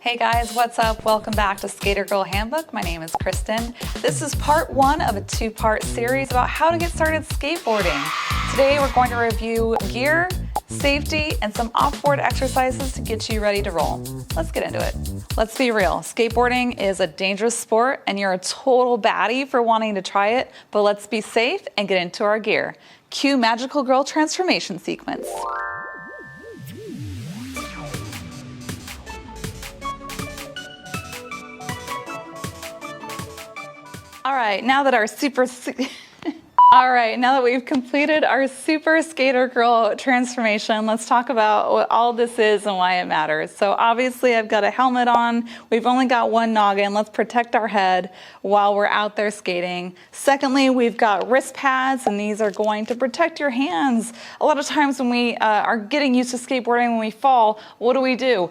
Hey guys, what's up? Welcome back to Girl Handbook. My name is Kristen. This is part one of a two-part series about how to get started skateboarding. Today we're going to review gear, safety, and some off-board exercises to get you ready to roll. Let's get into it. Let's be real, skateboarding is a dangerous sport and you're a total baddie for wanting to try it, but let's be safe and get into our gear. Cue Magical Girl transformation sequence. All right, now that we've completed our super skater girl transformation, let's talk about what all this is and why it matters. So obviously I've got a helmet on. We've only got one noggin. Let's protect our head while we're out there skating. Secondly, we've got wrist pads, and these are going to protect your hands. A lot of times when we are getting used to skateboarding, when we fall, what do?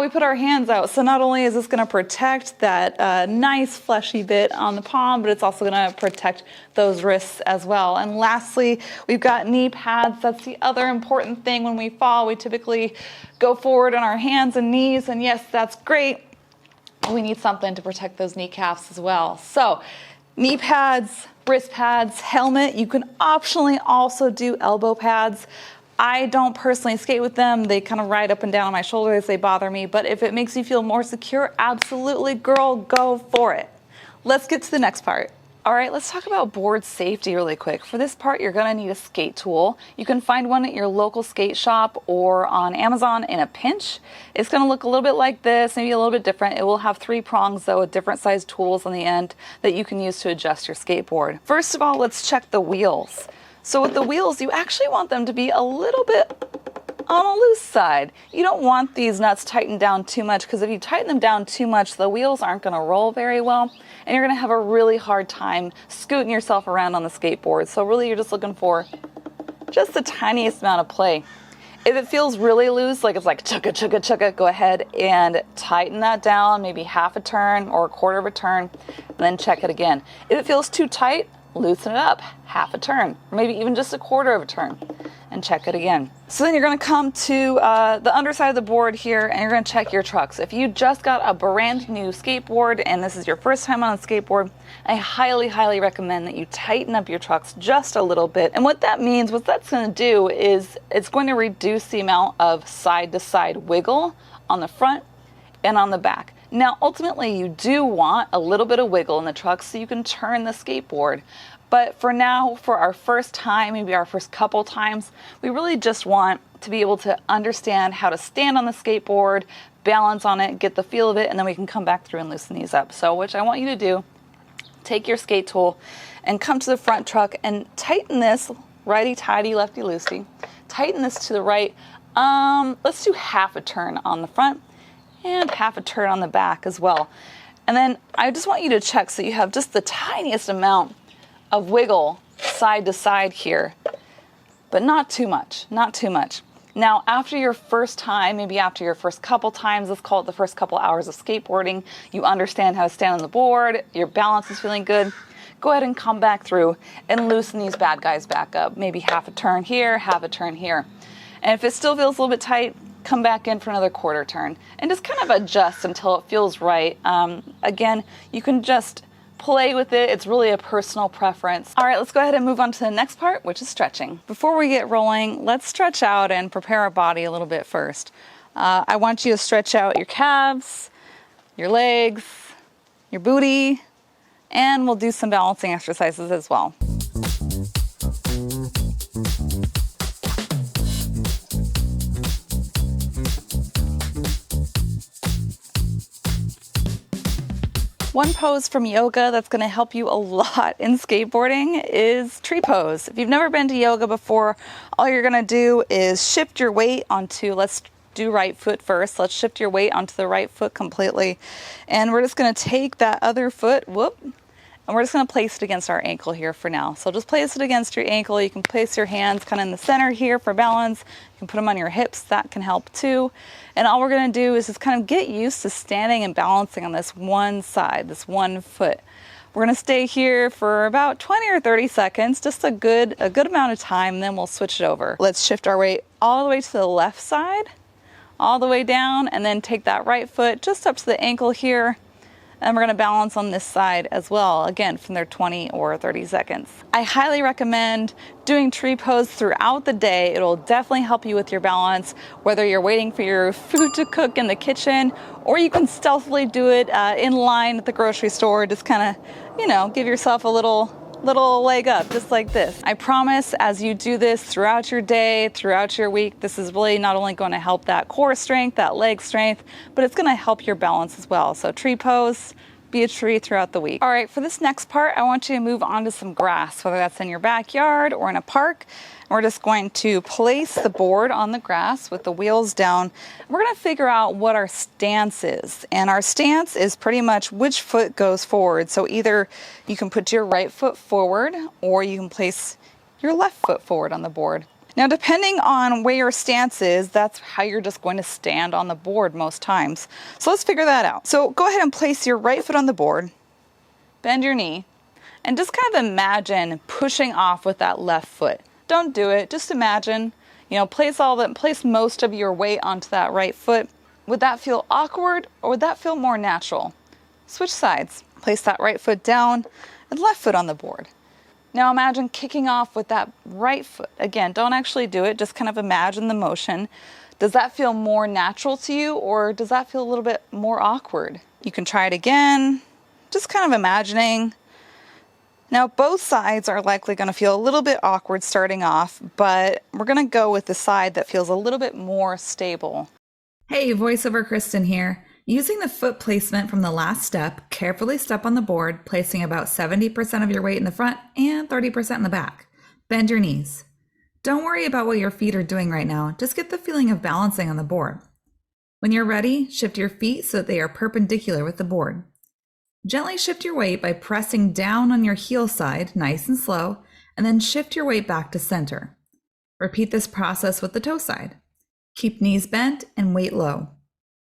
We put our hands out. So not only is this going to protect that nice fleshy bit on the palm, but it's also going to protect those wrists as well. And lastly, we've got knee pads. That's the other important thing. When we fall, we typically go forward on our hands and knees. And yes, that's great. We need something to protect those kneecaps as well. So knee pads, wrist pads, helmet. You can optionally also do elbow pads. I don't personally skate with them. They kind of ride up and down on my shoulders. They bother me. But if it makes you feel more secure, absolutely, girl, go for it. Let's get to the next part. All right, let's talk about board safety really quick. For this part, you're gonna need a skate tool. You can find one at your local skate shop or on Amazon in a pinch. It's gonna look a little bit like this, maybe a little bit different. It will have 3 prongs though with different sized tools on the end that you can use to adjust your skateboard. First of all, let's check the wheels. So with the wheels, you actually want them to be a little bit on a loose side. You don't want these nuts tightened down too much, because if you tighten them down too much, the wheels aren't going to roll very well, and you're going to have a really hard time scooting yourself around on the skateboard. So really you're just looking for just the tiniest amount of play. If it feels really loose, like it's like chugga, chugga, chugga, go ahead and tighten that down, maybe half a turn or a quarter of a turn, and then check it again. If it feels too tight, loosen it up, half a turn, or maybe even just a quarter of a turn, and check it again. So then you're gonna come to the underside of the board here, and you're gonna check your trucks. If you just got a brand new skateboard and this is your first time on a skateboard, I highly, highly recommend that you tighten up your trucks just a little bit. And what that means, what that's gonna do is it's going to reduce the amount of side-to-side wiggle on the front and on the back. Now, ultimately, you do want a little bit of wiggle in the truck so you can turn the skateboard. But for now, for our first time, maybe our first couple times, we really just want to be able to understand how to stand on the skateboard, balance on it, get the feel of it, and then we can come back through and loosen these up. So what I want you to do, take your skate tool and come to the front truck and tighten this, righty-tighty, lefty-loosey. Tighten this to the right. Let's do half a turn on the front and half a turn on the back as well. And then I just want you to check so you have just the tiniest amount of wiggle side to side here, but not too much, not too much. Now, after your first time, maybe after your first couple times, let's call it the first couple hours of skateboarding, you understand how to stand on the board, your balance is feeling good, go ahead and come back through and loosen these bad guys back up. Maybe half a turn here, half a turn here. And if it still feels a little bit tight, come back in for another quarter turn and just kind of adjust until it feels right. Again, you can just play with it. It's really a personal preference. All right, let's go ahead and move on to the next part, which is stretching. Before we get rolling, let's stretch out and prepare our body a little bit first. I want you to stretch out your calves, your legs, your booty, and we'll do some balancing exercises as well. One pose from yoga that's going to help you a lot in skateboarding is tree pose. If you've never been to yoga before, all you're going to do is shift your weight onto, let's do right foot first. Let's shift your weight onto the right foot completely. And we're just going to take that other foot, and we're just going to place it against our ankle here for now. So just place it against your ankle. You can place your hands kind of in the center here for balance. You can put them on your hips. That can help too. And all we're going to do is just kind of get used to standing and balancing on this one side, this one foot. We're going to stay here for about 20 or 30 seconds, just a good amount of time, and then we'll switch it over. Let's shift our weight all the way to the left side, all the way down, and then take that right foot just up to the ankle here. And we're gonna balance on this side as well, again, from their 20 or 30 seconds. I highly recommend doing tree pose throughout the day. It'll definitely help you with your balance, whether you're waiting for your food to cook in the kitchen, or you can stealthily do it in line at the grocery store. Just kind of, give yourself a little leg up, just like this. I promise as you do this throughout your day, throughout your week, this is really not only going to help that core strength, that leg strength, but it's going to help your balance as well. So tree pose, be a tree throughout the week. All right, for this next part, I want you to move on to some grass, whether that's in your backyard or in a park. We're just going to place the board on the grass with the wheels down. We're going to figure out what our stance is. And our stance is pretty much which foot goes forward. So either you can put your right foot forward or you can place your left foot forward on the board. Now, depending on where your stance is, that's how you're just going to stand on the board most times. So let's figure that out. So go ahead and place your right foot on the board, bend your knee, and just kind of imagine pushing off with that left foot. Don't do it, just imagine, place most of your weight onto that right foot. Would that feel awkward or would that feel more natural? Switch sides. Place that right foot down and left foot on the board. Now imagine kicking off with that right foot. Again, don't actually do it, just kind of imagine the motion. Does that feel more natural to you or does that feel a little bit more awkward? You can try it again, just kind of imagining. Now, both sides are likely going to feel a little bit awkward starting off, but we're going to go with the side that feels a little bit more stable. Hey, voiceover Kristen here. Using the foot placement from the last step, carefully step on the board, placing about 70% of your weight in the front and 30% in the back. Bend your knees. Don't worry about what your feet are doing right now, just get the feeling of balancing on the board. When you're ready, shift your feet so that they are perpendicular with the board. Gently shift your weight by pressing down on your heel side, nice and slow, and then shift your weight back to center. Repeat this process with the toe side. Keep knees bent and weight low.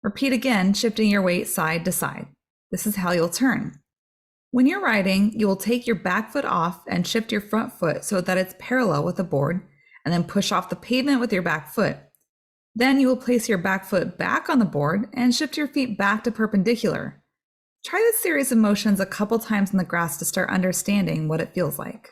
Repeat again, shifting your weight side to side. This is how you'll turn. When you're riding, you will take your back foot off and shift your front foot so that it's parallel with the board, and then push off the pavement with your back foot. Then you will place your back foot back on the board and shift your feet back to perpendicular. Try this series of motions a couple times in the grass to start understanding what it feels like.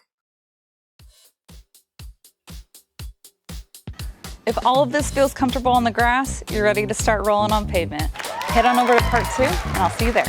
If all of this feels comfortable on the grass, you're ready to start rolling on pavement. Head on over to part 2 and I'll see you there.